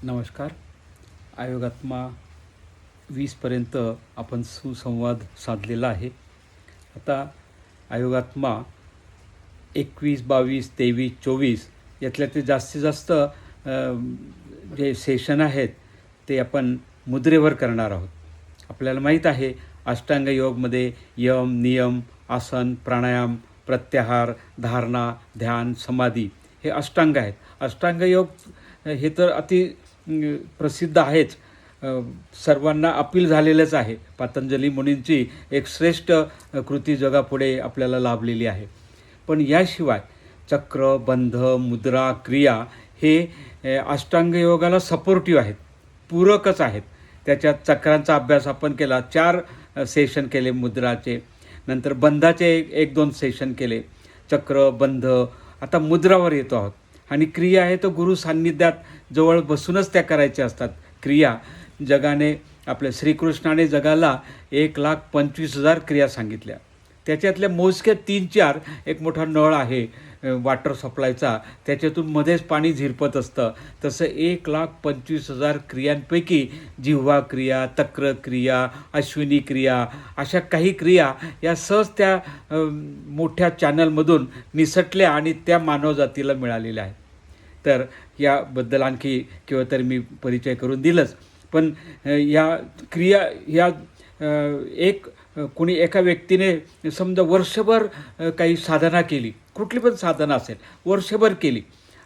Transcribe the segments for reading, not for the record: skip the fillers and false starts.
नमस्कार. आयोगात्मा 20पर्यंत आपण सुसंवाद साधलेला आहे. आता आयोगात्मा 21, 22, 23, 24 यातल्या ते जास्तीत जास्त जे सेशन आहेत ते आपण मुद्रेवर करणार आहोत. आपल्याला माहीत आहे अष्टांग योगमध्ये यम, नियम, आसन, प्राणायाम, प्रत्याहार, धारणा, ध्यान, समाधी हे अष्टांग आहेत. अष्टांग योग हे तर प्रसिद्ध आहेच, सर्वांना अपील झालेलंच आहे. पतंजली मुनींची एक श्रेष्ठ कृती जगापुढे आपल्याला लाभलेली आहे. पण याशिवाय चक्र, बंध, मुद्रा, क्रिया हे अष्टांग योगाला सपोर्टिव्ह आहेत, पूरकच आहेत. त्याच्यात चक्रांचा अभ्यास आपण केला, 4 सेशन केले मुद्राचे, नंतर बंधाचे 1-2 सेशन केले, चक्र, बंध. आता मुद्रावर येतो आहोत. आणि क्रिया आहे तो गुरु सान्निध्यात जवळ बसूनच त्या करायच्या असतात. क्रिया जगाने आपल्या श्रीकृष्णाने जगाला 1,25,000 क्रिया सांगितल्या. त्याच्यातल्या मोजक्या 3-4 एक मोठा नळ आहे वॉटर सप्लायचा, त्याच्यातून मध्येच पाणी झिरपत असतं. तसं 1,25,000 क्रियांपैकी जिव्हा क्रिया, तक्र क्रिया, अश्विनी क्रिया अशा काही क्रिया या सहज त्या मोठ्या चॅनलमधून निसटल्या आणि त्या मानवजातीला मिळालेल्या आहेत. तर याबद्दल आणखी किंवा तरी मी परिचय करून दिलंच. पण या क्रिया ह्या एका व्यक्तीने समजा वर्षभर काही साधना केली, कुठली पण साधना असेल, वर्षभर केली,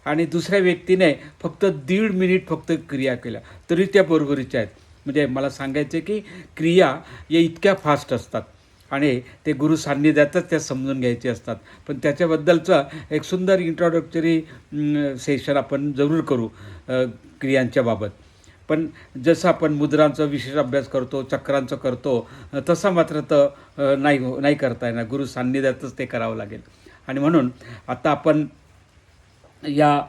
आणि दुसऱ्या व्यक्तीने फक्त 1.5 मिनिट फक्त क्रिया केल्या तरी त्या बरोबरीच्या आहेत. म्हणजे मला सांगायचं आहे की क्रिया या इतक्या फास्ट असतात आणि ते गुरु सान्निध्यातच त्या समजून घ्यायचे असतात. पण त्याच्याबद्दलचं एक सुंदर इंट्रोडक्टरी सेशन आपण जरूर करू क्रियांच्या बाबत. पण जसं आपण मुद्रांचा विशेष अभ्यास करतो, चक्रांचं करतो, तसा मात्र तर नाही करता येणार. गुरु सान्निध्यातच ते करावं लागेल. आणि म्हणून आता आपण या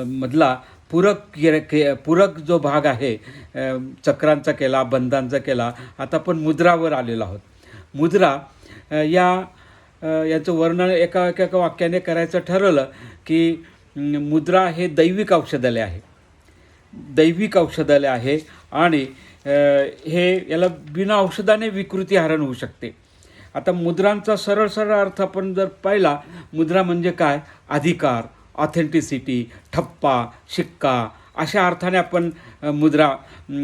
मधला पूरक जो भाग आहे, चक्रांचा केला, बंधांचा केला, आता आपण मुद्रावर आलेलो आहोत. मुद्रा याचं वर्णन एका वाक्याने करायचं ठरवलं की मुद्रा हे दैविक औषधालय आहे. दैविक औषधालय आहे आणि याला बिना औषधाने विकृती हरण होऊ शकते. आता मुद्रांचा सरळ अर्थ आपण जर पाहिला, मुद्रा म्हणजे काय? अधिकार, ऑथेंटिसिटी, ठप्पा, शिक्का अशा अर्थाने आपण मुद्रा,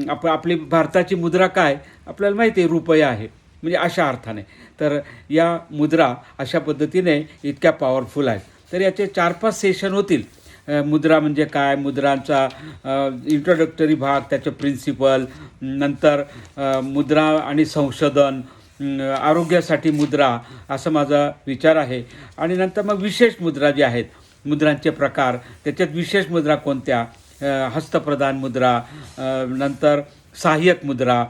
आपली भारताची मुद्रा काय आपल्याला माहिती आहे, रुपया आहे, म्हणजे अशा अर्थाने. तर या मुद्रा अशा पद्धतीने इतक्या पॉवरफुल आहेत. तर याचे 4-5 सेशन होतील. मुद्रा म्हणजे काय, मुद्रांचा इंट्रोडक्टरी भाग, त्याचे प्रिन्सिपल, नंतर मुद्रा आणि संशोधन, आरोग्यासाठी मुद्रा, असं माझा विचार आहे. आणि नंतर मग विशेष मुद्रा जी आहेत, मुद्रांचे प्रकार, त्याच्यात विशेष मुद्रा कोणत्या, हस्तप्रधान मुद्रा, नंतर सहाय्यक मुद्रा,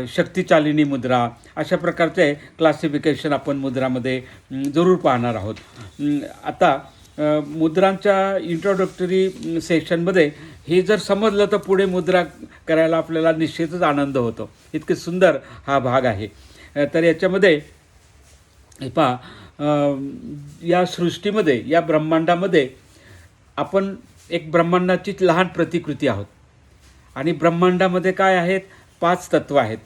शक्तिचालिनी मुद्रा, अशा प्रकारचे क्लासिफिकेशन आपण मुद्रामध्ये जरूर पाहणार आहोत. आता मुद्रांच्या इंट्रोडक्टरी सेशनमध्ये हे जर समजलं तर पुढे मुद्रा करायला आपल्याला निश्चितच आनंद होतो. इतके सुंदर हा भाग आहे. तर याच्यामध्ये या सृष्टीमध्ये, या ब्रह्मांडामध्ये आपण एक ब्रह्मांडाची लहान प्रतिकृती आहोत. आणि ब्रह्मांडामध्ये काय आहेत? 5 तत्व आहेत.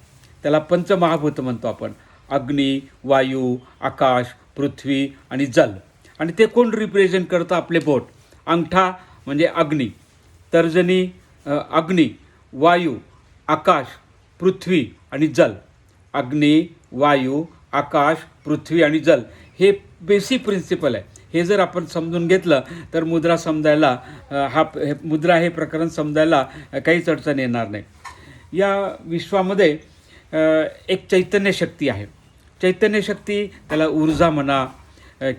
त्याला पंचमहाभूत म्हणतो आपण. अग्नी, वायू, आकाश, पृथ्वी आणि जल. आणि ते कोण रिप्रेझेंट करतं? आपले बोट. अंगठा म्हणजे अग्नी, तर्जनी अग्नी, वायू, आकाश, पृथ्वी आणि जल. अग्नी, वायू, आकाश, पृथ्वी आणि जल हे बेसिक प्रिन्सिपल आहे. हे जर आपण समजून घेतलं तर मुद्रा समजायला, मुद्रा हे प्रकरण समजायला काहीच अडचण येणार नाही. या विश्वामध्ये एक चैतन्य शक्ती आहे. चैतन्य शक्ती, त्याला ऊर्जा म्हणा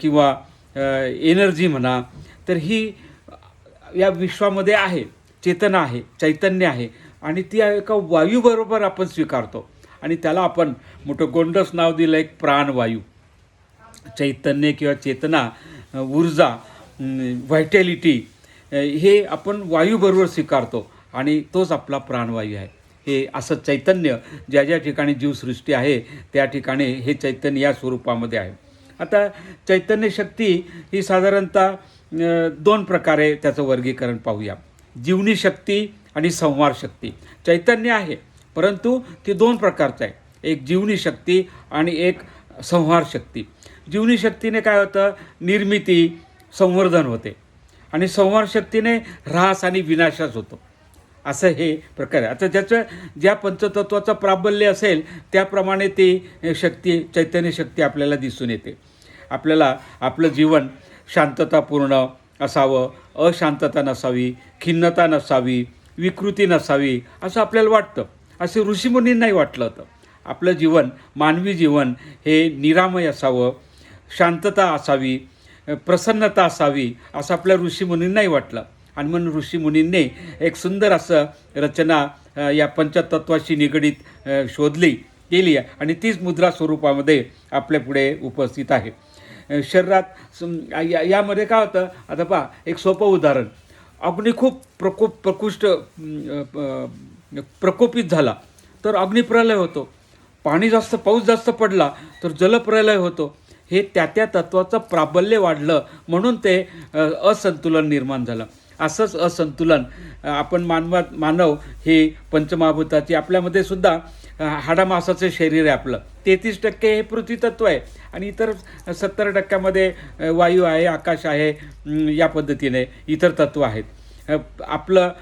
किंवा एनर्जी म्हणा, तर ही या विश्वामध्ये आहे. चेतना आहे, चैतन्य आहे, आणि ती एका वायूबरोबर आपण स्वीकारतो. आणि त्याला आपण मोठं गोंडस नाव दिलं, एक प्राणवायू. चैतन्य किंवा चेतना, ऊर्जा, व्हायटॅलिटी हे आपण वायूबरोबर स्वीकारतो आणि तोच आपला प्राणवायू आहे. हे असं चैतन्य ज्या ज्या ठिकाणी जीवसृष्टी आहे त्या ठिकाणी हे चैतन्य या स्वरूपामध्ये आहे. आता चैतन्य शक्ती ही साधारणतः 2 प्रकारे त्याचं वर्गीकरण पाहूया. जीवनी शक्ती आणि संहार शक्ती. चैतन्य आहे, परंतु ती दोन प्रकारचं आहे, एक जीवनी शक्ती आणि एक संहार शक्ती. जीवनी शक्तीने काय होतं, निर्मिती संवर्धन होते आणि संहार शक्तीने ऱ्हास आणि विनाशच होतो. असं हे प्रकार आहे. आता ज्याचं ज्या पंचतत्वाचं प्राबल्य असेल त्याप्रमाणे ती शक्ती, चैतन्य शक्ती आपल्याला दिसून येते. आपल्याला आपलं जीवन शांततापूर्ण असावं, अशांतता नसावी, खिन्नता नसावी, विकृती नसावी असं आपल्याला वाटतं. असं ऋषीमुनींनाही वाटलं होतं. आपलं जीवन, मानवी जीवन हे निरामय असावं, शांतता असावी, प्रसन्नता असावी असं आपल्या ऋषीमुनींनाही वाटलं. आणि म्हणून ऋषीमुनींनी एक सुंदर असं रचना या पंचतत्वाशी निगडीत शोधली केली आहे आणि तीच मुद्रा स्वरूपामध्ये आपल्या पुढे उपस्थित आहे. शरीरात यामध्ये काय होतं, आता पहा एक सोपं उदाहरण, अग्नी खूप प्रकोपित झाला तर अग्निप्रलय होतो. पाणी जास्त, पाऊस जास्त पडला तर जलप्रलय होतो. हे त्या तत्वाचं प्राबल्य वाढलं म्हणून ते असंतुलन निर्माण झालं. असंच असंतुलन आपण मानव हे पंचमहाभूताची, आपल्यामध्ये सुद्धा हाडामासाचं शरीर आहे आपलं. 33% हे पृथ्वीतत्व आहे आणि इतर 70% वायू आहे, आकाश आहे, या पद्धतीने इतर तत्व आहेत. आपलं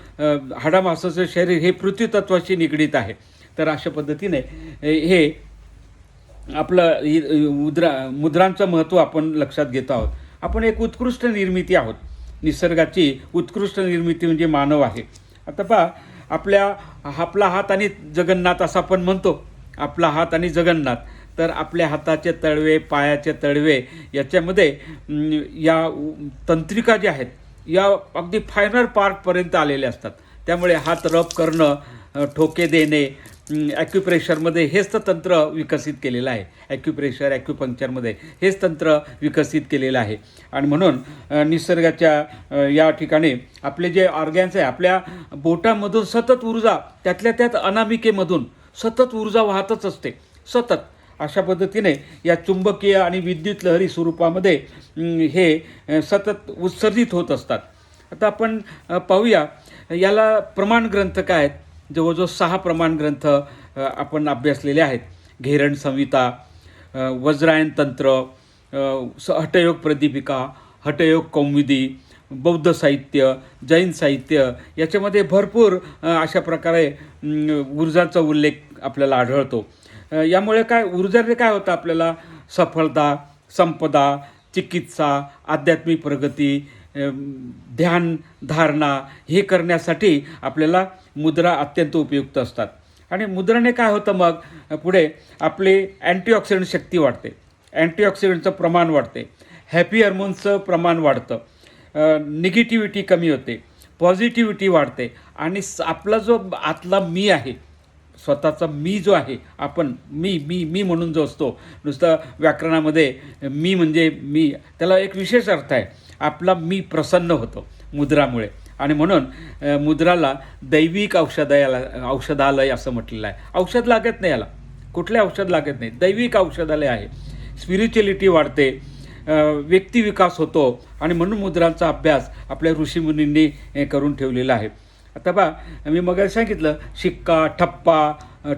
हाडामासाचं शरीर हे पृथ्वीतत्वाशी निगडीत आहे. तर अशा पद्धतीने हे आपलं मुद्रांचं महत्त्व आपण लक्षात घेतो आहोत. आपण एक उत्कृष्ट निर्मिती आहोत. निसर्गाची उत्कृष्ट निर्मिती म्हणजे मानव आहे. आता पहा, आपला हात आणि जगन्नाथ असं आपण म्हणतो, आपला हात आणि जगन्नाथ. तर आपल्या हाताचे तळवे, पायाचे तळवे याच्यामध्ये या तंत्रिका ज्या आहेत या अगदी फायनल पार्टपर्यंत आलेल्या असतात. त्यामुळे हात रब करणं, ठोके देणे, ॲक्युप्रेशरमध्ये हेच तर तंत्र विकसित केलेलं आहे. ॲक्युप्रेशर, ॲक्युपंक्चरमध्ये हेच तंत्र विकसित केलेलं आहे. आणि म्हणून निसर्गाच्या या ठिकाणी आपले जे ऑर्गॅन्स आहे, आपल्या बोटामधून सतत ऊर्जा, त्यातल्या त्यात अनामिकेमधून सतत ऊर्जा वाहतच असते, सतत. अशा पद्धतीने या चुंबकीय आणि विद्युत लहरी स्वरूपामध्ये हे सतत उत्सर्जित होत असतात. आता आपण पाहूया याला प्रमाण ग्रंथ काय आहेत. जवळजवळ 6 प्रमाण ग्रंथ आपण अभ्यासलेले आहेत. घेरण संहिता, वज्रायन तंत्र, हठयोग प्रदीपिका, हठयोग कौमुदी, बौद्ध साहित्य, जैन साहित्य याच्यामध्ये भरपूर अशा प्रकारे ऊर्जाचा उल्लेख आपल्याला आढळतो. यामुळे काय ऊर्जेने काय होतं, आपल्याला सफलता, संपदा, चिकित्सा, आध्यात्मिक प्रगती, ध्यान धारणा हे करण्यासाठी आपल्याला मुद्रा अत्यंत उपयुक्त असतात. आणि मुद्राने काय होतं, मग पुढे आपली अँटीऑक्सिडंट शक्ती वाढते, अँटीऑक्सिडंटचं प्रमाण वाढते, हॅपी हार्मोन्सचं प्रमाण वाढतं, निगेटिव्हिटी कमी होते, पॉझिटिव्हिटी वाढते आणि आपला जो आतला मी आहे, स्वतःचा मी जो आहे, आपण मी म्हणून जो असतो, नुसतं व्याकरणामध्ये मी म्हणजे मी, त्याला एक विशेष अर्थ आहे. आपला मी प्रसन्न होतो मुद्रामुळे. आणि म्हणून मुद्राला दैविक औषधालय असं म्हटलेलं आहे. औषध लागत नाही याला, कुठले औषध लागत नाही, दैविक औषधालय आहे. स्पिरिच्युअलिटी वाढते, व्यक्तिविकास होतो आणि म्हणून मुद्रांचा अभ्यास आपल्या ऋषीमुनींनी करून ठेवलेला आहे. आता पहा, मी मग सांगितलं, शिक्का, ठप्पा,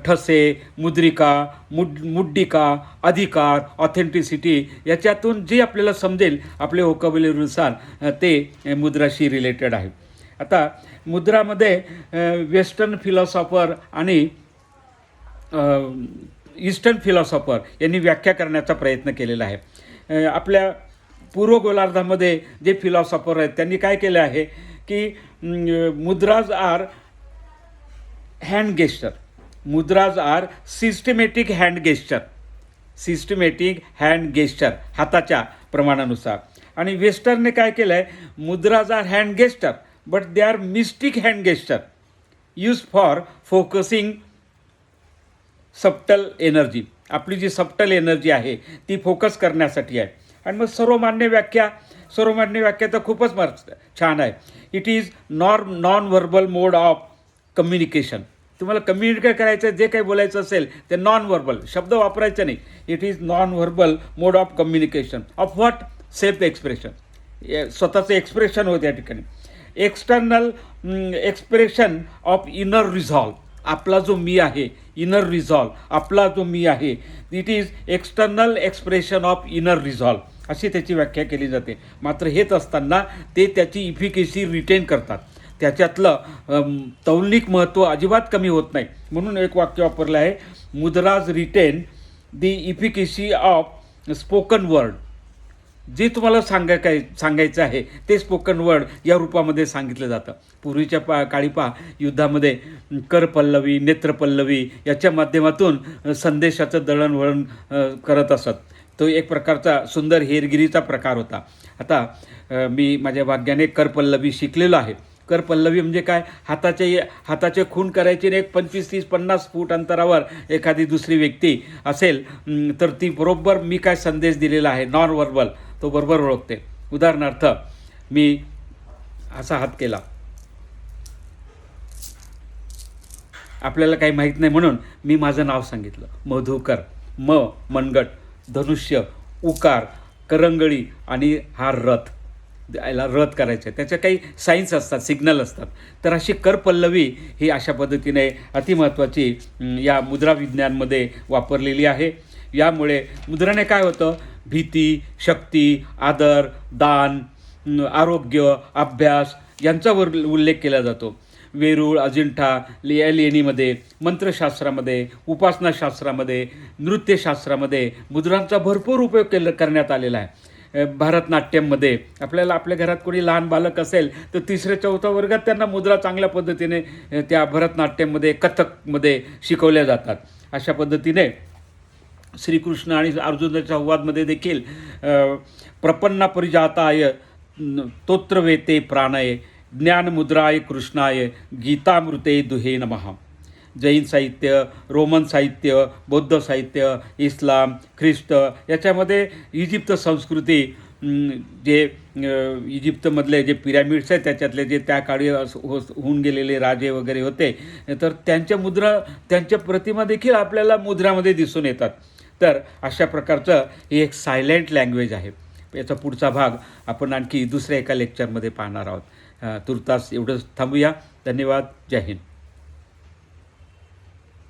ठसे, मुद्रिका, मुड्डिका, अधिकार, ऑथेंटिसिटी याच्यातून जे आपल्याला समजेल आपल्या व्होकॅब्युलरीनुसार ते मुद्राशी रिलेटेड आहे. आता मुद्रामध्ये वेस्टर्न फिलॉसॉफर आणि ईस्टर्न फिलॉसॉफर यांनी व्याख्या करण्याचा प्रयत्न केलेला आहे. आपल्या पूर्व गोलार्धामध्ये जे फिलॉसॉफर आहेत त्यांनी काय केलं आहे की mudras are hand gesture, mudras are systematic hand gesture, systematic hand gesture हाताच्या प्रमाणानुसार. आणि वेस्टर्नने काय केलं आहे, mudras are hand gesture but they are mystic hand gesture use for focusing subtle energy. आपली जी सबटल एनर्जी आहे ती फोकस करण्यासाठी आहे. आणि मग सर्वमान्य व्याख्या तर खूपच छान आहे. It is non verbal mode of communication. तुम्हाला कम्युनिकेट करायचं, जे काही बोलायचं असेल ते नॉन व्हर्बल शब्द वापरायचे नाही. It is non verbal mode of communication of what, self expression, स्वतःचं एक्सप्रेशन होतं या ठिकाणी. External expression of inner resolve. आपला जो मी आहे, इनर रिझॉल्व, आपला जो मी आहे, it is external expression of inner resolve, अशी त्याची व्याख्या केली जाते. मात्र हेच असताना ते त्याची इफिकेसी रिटेन करतात. त्याच्यातलं तौलनिक महत्त्व अजिबात कमी होत नाही. म्हणून एक वाक्य वापरलं आहे, mudras retain the efficacy of spoken word. जे तुम्हाला सांगायचं आहे ते स्पोकन वर्ड या रूपामध्ये सांगितलं जातं. पूर्वीच्या काळी युद्धामध्ये करपल्लवी, नेत्रपल्लवी याच्या माध्यमातून संदेशाचं दळणवळण करत असत. तो एक प्रकारचा सुंदर हेरगिरीचा प्रकार होता. आता मी माझ्या भाग्याने करपल्लवी शिकलेलो आहे. करपल्लवी म्हणजे काय, हाताचे खून करायची, एक 25, 30, 50 फूट अंतरावर एखादी दुसरी व्यक्ती असेल तर ती बरोबर मी काय संदेश दिलेला आहे नॉन व्हर्बल तो बरोबर ओळखते. उदाहरणार्थ मी असा हात केला, आपल्याला काही माहीत नाही म्हणून मी माझं नाव सांगितलं, मधुकर. मनगट, धनुष्य, उकार, करंगळी आणि हा रथ. याला रथ करायचं आहे, त्याच्या काही साईन्स असतात, सिग्नल असतात. तर अशी करपल्लवी ही अशा पद्धतीने अतिमहत्त्वाची या मुद्रा विज्ञानमध्ये वापरलेली आहे. यामुळे मुद्राने काय होतं, भीती, शक्ती, आदर, दान, आरोग्य, अभ्यास यांचा उल्लेख केला जातो. वेरूळ, अजिंठा, लेणीमध्ये, मंत्रशास्त्रामध्ये, उपासनाशास्त्रामध्ये, नृत्यशास्त्रामध्ये मुद्रांचा भरपूर उपयोग करण्यात आलेला आहे. भरतनाट्यममध्ये आपल्याला आपल्या घरात कोणी लहान बालक असेल तर 3ऱ्या-4थ्या वर्गात त्यांना मुद्रा चांगल्या पद्धतीने त्या भरतनाट्यममध्ये, कथकमध्ये शिकवल्या जातात. अशा पद्धतीने श्रीकृष्ण आणि अर्जुनाच्या संवादमध्ये देखील प्रपन्ना परिजाताय तोत्रवेते प्राणय ज्ञानमुद्राय कृष्णाय गीतामृते दुहे नमः. जैन साहित्य, रोमन साहित्य, बौद्ध साहित्य, इस्लाम, ख्रिस्त याच्यामध्ये इजिप्त संस्कृती, जे इजिप्तमधले जे पिरॅमिड्स आहेत त्याच्यातले जे त्या काळी होऊन गेलेले राजे वगैरे होते, तर त्यांच्या प्रतिमा देखील आपल्याला मुद्रामध्ये दिसून येतात. तर अशा प्रकारचं हे एक सायलेंट लँग्वेज आहे. याचा पुढचा भाग आपण आणखी दुसऱ्या एका लेक्चरमध्ये पाहणार आहोत. तुर्तास एवढंच थांबूया. धन्यवाद. जय हिंद.